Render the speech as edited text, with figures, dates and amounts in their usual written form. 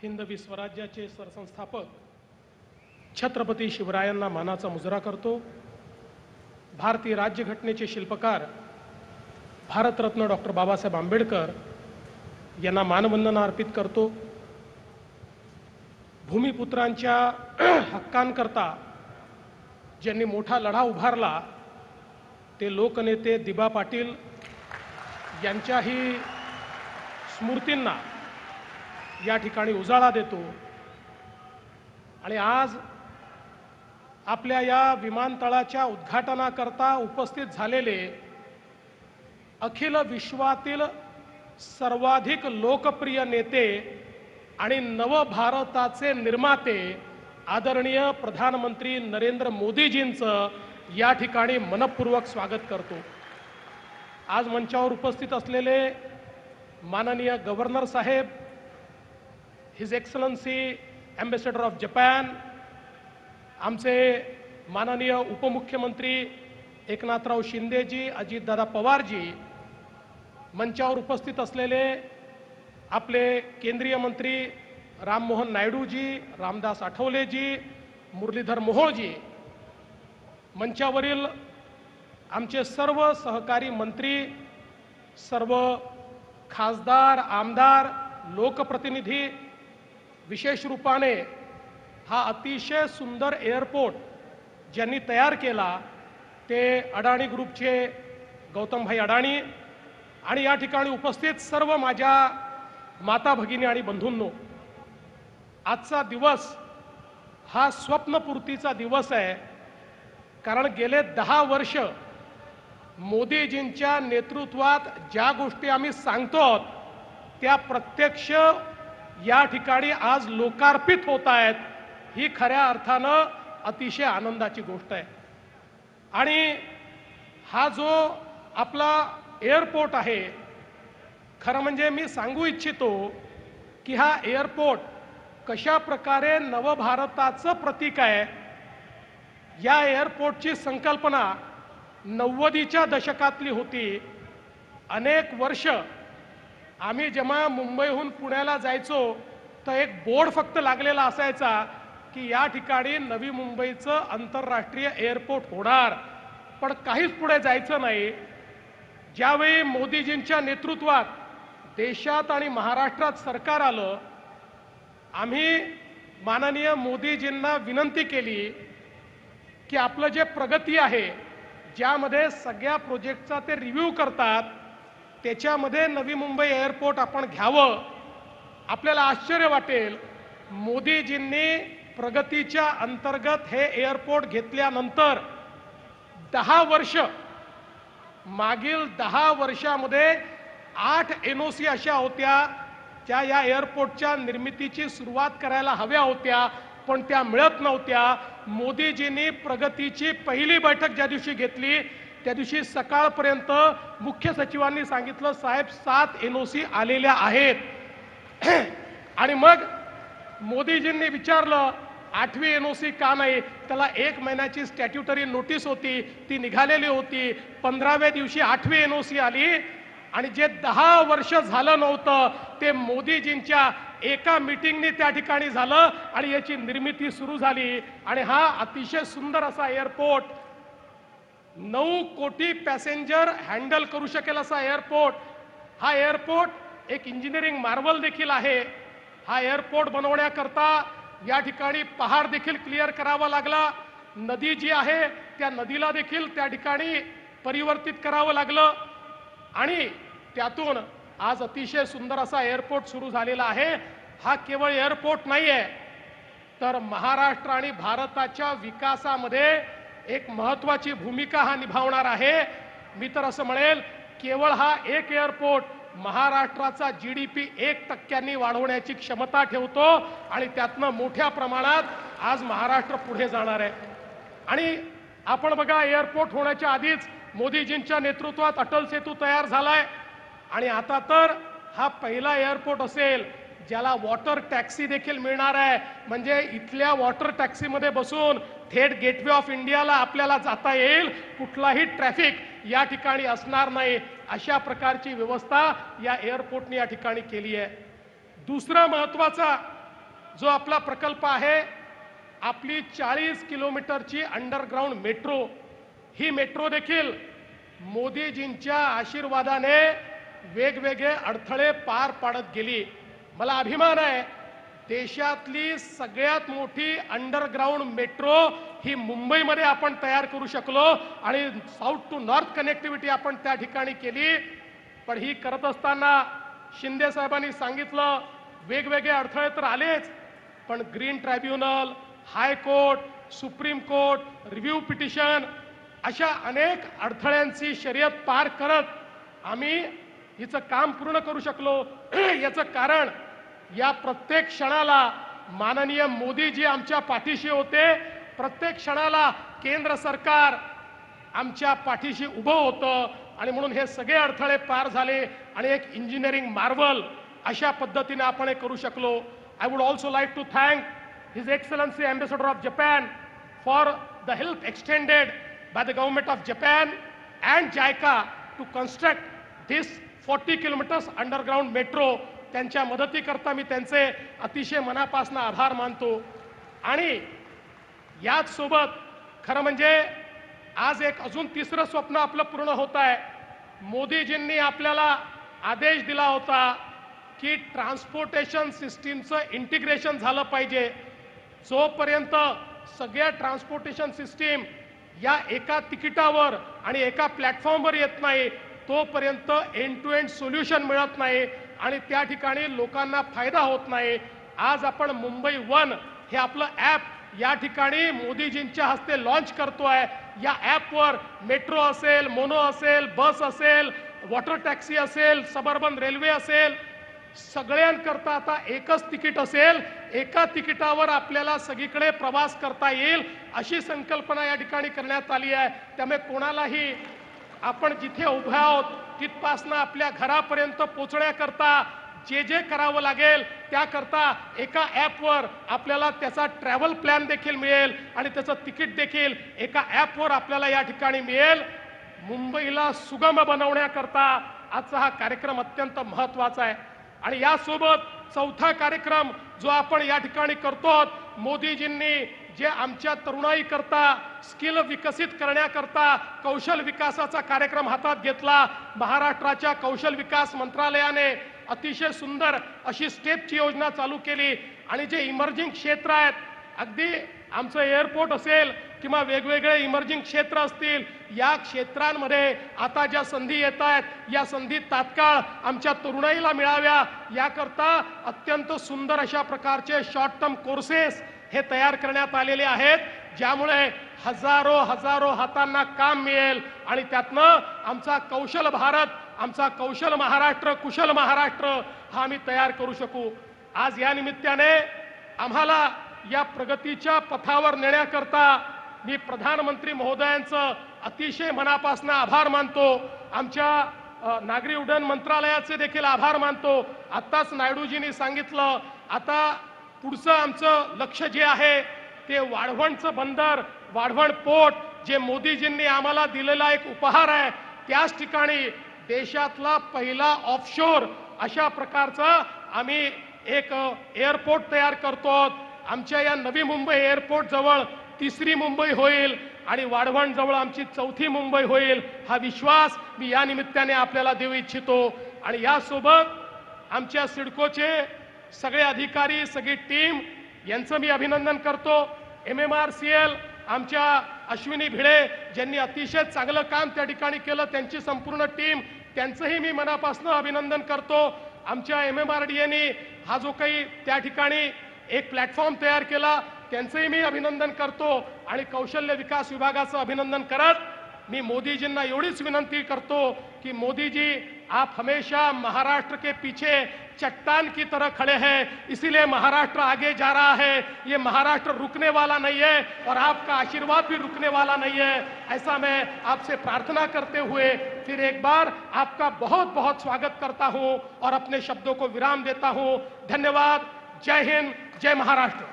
हिंदवी स्वराज्याचे सरसंस्थापक छत्रपती शिवरायांना मानाचा मुजरा करतो। भारतीय राज्यघटनेचे शिल्पकार भारतरत्न डॉक्टर बाबासाहेब आंबेडकर यांना मानवंदना अर्पित करतो। भूमिपुत्रांच्या हक्कांकरता ज्यांनी मोठा लढा उभारला ते लोकनेते दिबा पाटील यांच्याही स्मृतींना या ठिकाणी उजाळा देतो। आणि आज आपल्या या विमानतळाच्या उद्घाटनाकरता उपस्थित झालेले अखिल विश्वातील सर्वाधिक लोकप्रिय नेते आणि नवभारताचे निर्माते आदरणीय प्रधानमंत्री नरेंद्र मोदीजींचं या ठिकाणी मनपूर्वक स्वागत करतो। आज मंचावर उपस्थित असलेले माननीय गव्हर्नर साहेब, his excellency ambassador of Japan, आमचे माननीय उपमुख्यमंत्री एकनाथराव शिंदेजी, अजितदादा पवारजी, मंचावर उपस्थित असलेले आपले केंद्रीय मंत्री राममोहन नायडूजी, रामदास आठवलेजी, मुरलीधर मोहोळजी, मंचावरील आमचे सर्व सहकारी मंत्री, सर्व खासदार, आमदार, लोकप्रतिनिधी, विशेष रूपाने हा अतिशय सुंदर एअरपोर्ट ज्यांनी तयार केला ते अडाणी ग्रुपचे गौतमभाई अडाणी आणि या ठिकाणी उपस्थित सर्व माझ्या माता भगिनी आणि बंधूंनो, आजचा दिवस हा स्वप्नपूर्तीचा दिवस आहे। कारण गेले 10 वर्ष मोदीजींच्या नेतृत्वात ज्या गोष्टी आम्ही सांगतो त्या प्रत्यक्ष या ठिकाणी आज लोकार्पित होत आहेत। ही खऱ्या अर्थानं अतिशय आनंदाची गोष्ट आहे। आणि हा जो आपला एअरपोर्ट आहे, खरं म्हणजे मी सांगू इच्छितो की हा एअरपोर्ट कशा प्रकारे नवभारताचं प्रतीक आहे। या एअरपोर्टची संकल्पना 90च्या दशकातली होती। अनेक वर्ष आम्ही जेव्हा मुंबईहून पुण्याला जायचो तर एक बोर्ड फक्त लागलेला असायचा की या ठिकाणी नवी मुंबईचं आंतरराष्ट्रीय एअरपोर्ट होणार, पण काहीच पुढे जायचं नाही। ज्यावेळी मोदीजींच्या नेतृत्वात देशात आणि महाराष्ट्रात सरकार आलं, आम्ही माननीय मोदीजींना विनंती केली की आपलं जे प्रगती आहे, ज्यामध्ये सगळ्या प्रोजेक्टचा ते रिव्ह्यू करतात, त्याच्यामध्ये नवी मुंबई एअरपोर्ट आपण घ्यावं। आपल्याला आश्चर्य वाटेल, मोदीजींनी प्रगतीच्या अंतर्गत हे एअरपोर्ट घेतल्यानंतर 10 वर्ष, मागील 10 वर्षामध्ये 8 NOC अशा होत्या ज्या या एअरपोर्टच्या निर्मितीची सुरुवात करायला हव्या होत्या, पण त्या मिळत नव्हत्या। मोदीजींनी प्रगतीची पहिली बैठक ज्या दिवशी घेतली त्या दिवशी सकाळपर्यंत मुख्य सचिवांनी सांगितलं, साहेब 7 NOC आलेल्या आहेत। आणि मग मोदीजींनी विचारलं 8वी NOC का नाही? त्याला 1 महिन्याची स्टॅट्युटरी नोटीस होती, ती निघालेली होती। 15व्या दिवशी 8वी NOC आली आणि जे 10 वर्ष झालं नव्हतं ते मोदीजींच्या एका मीटिंगने त्या ठिकाणी झालं आणि याची निर्मिती सुरू झाली। आणि हा अतिशय सुंदर असा एअरपोर्ट, 9 कोटी पॅसेंजर हँडल करू शकेल असा एअरपोर्ट, हा एअरपोर्ट एक इंजिनिअरिंग मार्वल देखील आहे। हा एअरपोर्ट बनवण्याकरता या ठिकाणी पहाड देखील क्लिअर करावा लागला। नदी जी आहे त्या नदीला देखील त्या ठिकाणी परिवर्तित करावं लागलं आणि त्यातून आज अतिशय सुंदर असा एअरपोर्ट सुरू झालेला आहे। हा केवळ एअरपोर्ट नाही आहे, तर महाराष्ट्र आणि भारताच्या विकासामध्ये एक महत्त्वाची भूमिका हा निभावणार आहे। मी तर असं म्हणेल, केवळ हा एक एअरपोर्ट महाराष्ट्राचा GDP 1% वाढवण्याची क्षमता ठेवतो आणि त्यातनं मोठ्या प्रमाणात आज महाराष्ट्र पुढे जाणार आहे। आणि आपण बघा, एअरपोर्ट होण्याच्या आधीच मोदीजींच्या नेतृत्वात अटल सेतू तयार झालाय आणि आता तर हा पहिला एअरपोर्ट असेल ज्याला वॉटर टॅक्सी देखील मिळणार आहे। म्हणजे इथल्या वॉटर टॅक्सीमध्ये बसून थेट गेटवे ऑफ इंडियाला आपल्याला जाता येईल, कुठलाही ट्रॅफिक या ठिकाणी असणार नाही, अशा प्रकारची व्यवस्था या एअरपोर्टने या ठिकाणी केली आहे। दुसरा महत्त्वाचा जो आपला प्रकल्प आहे, आपली 40 किलोमीटरची अंडरग्राउंड मेट्रो, ही मेट्रो देखील मोदीजींच्या आशीर्वादाने वेगवेगळे अडथळे पार पाडत गेली. मला अभिमान आहे, देशातली सगळ्यात मोठी अंडरग्राउंड मेट्रो ही मुंबईमध्ये आपण तयार करू शकलो आणि साऊथ टू नॉर्थ कनेक्टिव्हिटी आपण त्या ठिकाणी केली. पण ही करत असताना शिंदे साहेबांनी सांगितलं, वेगवेगळे अडथळे तर आलेच, पण green tribunal, high court, supreme court, review petition अशा अनेक अडथळ्यांची शर्यत पार करत आम्ही हिचं काम पूर्ण करू शकलो. याचं कारण या प्रत्येक क्षणाला माननीय मोदीजी आमच्या पाठीशी होते. प्रत्येक क्षणाला केंद्र सरकार आमच्या पाठीशी उभं होतं आणि म्हणून हे सगळे अडथळे पार झाले आणि एक इंजिनिअरिंग मार्वल अशा पद्धतीने आपण हे करू शकलो. I would also like to thank his excellency ambassador of Japan for the help extended by the government of Japan and JICA to construct this 40 kilometers underground metro. त्यांच्या मदतीकरता मी त्यांचे अतिशय मनापासून आभार मानतो. आणि याच सोबत खरं म्हणजे आज एक अजून तिसरं स्वप्न आपलं पूर्ण होत आहे. मोदीजींनी आपल्याला आदेश दिला होता की ट्रान्सपोर्टेशन सिस्टीमचं इंटिग्रेशन झालं पाहिजे. जोपर्यंत सगळ्या ट्रान्सपोर्टेशन सिस्टीम या एका तिकिटावर आणि एका प्लॅटफॉर्मवर येत नाही, तोपर्यंत एंड टू एंड सोल्युशन मिळत नाही आणि त्या ठिकाणी लोकांना फायदा होत नाही. आज आपण मुंबई वन हे आपलं ॲप या ठिकाणी मोदीजींच्या हस्ते लॉन्च करतोय. या ॲपवर मेट्रो असेल, मोनो असेल, बस असेल, वॉटर टॅक्सी असेल, सबअर्बन रेल्वे असेल, सगळ्यांकरता आता एकच तिकीट असेल. एका तिकिटावर आपल्याला सगळीकडे प्रवास करता येईल अशी संकल्पना या ठिकाणी करण्यात आली आहे. त्यामुळे कोणालाही आपण जिथे उभे आहोत तिथपासनं आपल्या घरापर्यंत पोहोचण्याकरता जे जे करावं लागेल त्याकरता एका ॲपवर आपल्याला त्याचा ट्रॅव्हल प्लॅन देखील मिळेल आणि त्याचं तिकीट देखील एका ॲपवर आपल्याला या ठिकाणी मिळेल. मुंबईला सुगम बनवण्याकरता आजचा हा कार्यक्रम अत्यंत महत्त्वाचा आहे. आणि यासोबत चौथा कार्यक्रम जो आपण या ठिकाणी करतो, मोदीजींनी जे आमच्या तरुणाई करता स्किल विकसित करण्याकरता कौशल विकासाचा कार्यक्रम हातात घेतला. महाराष्ट्राच्या कौशल विकास मंत्रालयाने अतिशय सुंदर अशी स्टेपची योजना चालू केली आणि जे इमर्जिंग क्षेत्र आहेत, अगदी आमचं एअरपोर्ट असेल किंवा वेगवेगळे इमर्जिंग क्षेत्र असतील, या क्षेत्रांमध्ये आता ज्या संधी येत आहेत, या संधी तात्काळ आमच्या तरुणाईला मिळाव्या याकरता अत्यंत सुंदर अशा प्रकारचे शॉर्ट टर्म कोर्सेस हे तयार करण्यात आलेले आहेत, ज्यामुळे हजारो हातांना काम मिळेल आणि त्यातनं आमचा कौशल भारत, आमचा कौशल महाराष्ट्र, कुशल महाराष्ट्र हा आम्ही तयार करू शकू. आज या निमित्ताने आम्हाला या प्रगतीच्या पथावर नेण्याकरता मी प्रधानमंत्री महोदयांचं अतिशय मनापासून आभार मानतो. आमच्या नागरी उड्डयन मंत्रालयाचे देखील आभार मानतो. आत्ताच नायडूजींनी सांगितलं, आता पुढचं आमचं लक्ष जे आहे ते वाढवणचं बंदर, वाढवण पोर्ट जे मोदीजींनी आम्हाला दिलेला एक उपहार आहे, त्याच ठिकाणी देशातला पहिला ऑफशोर अशा प्रकारचं आम्ही एक एअरपोर्ट तयार करतो. आमच्या या नवी मुंबई एअरपोर्ट जवळ तिसरी मुंबई होईल आणि वाढवण जवळ आमची चौथी मुंबई होईल, हा विश्वास मी या निमित्ताने आपल्याला देऊ इच्छितो. आणि यासोबत आमच्या सिडकोचे सगळे अधिकारी, सगळी टीम यांचं मी अभिनंदन करतो. MMRCL आमच्या अश्विनी भिडे ज्यांनी अतिशय चांगलं काम त्या ठिकाणी केलं, त्यांची संपूर्ण टीम, त्यांचंही मी मनापासून अभिनंदन करतो. आमच्या MMRDAने हा जो काही त्या ठिकाणी एक प्लॅटफॉर्म तयार केला, त्यांचंही मी अभिनंदन करतो. आणि कौशल्य विकास विभागाचं अभिनंदन करत मी मोदीजींना एवढीच विनंती करतो कि मोदी जी आप हमेशा महाराष्ट्र के पीछे चट्टान की तरह खड़े हैं, इसीलिए महाराष्ट्र आगे जा रहा है. ये महाराष्ट्र रुकने वाला नहीं है और आपका आशीर्वाद भी रुकने वाला नहीं है. ऐसा मैं आपसे प्रार्थना करते हुए फिर एक बार आपका बहुत बहुत स्वागत करता हूं और अपने शब्दों को विराम देता हूं. धन्यवाद. जय हिंद, जय महाराष्ट्र.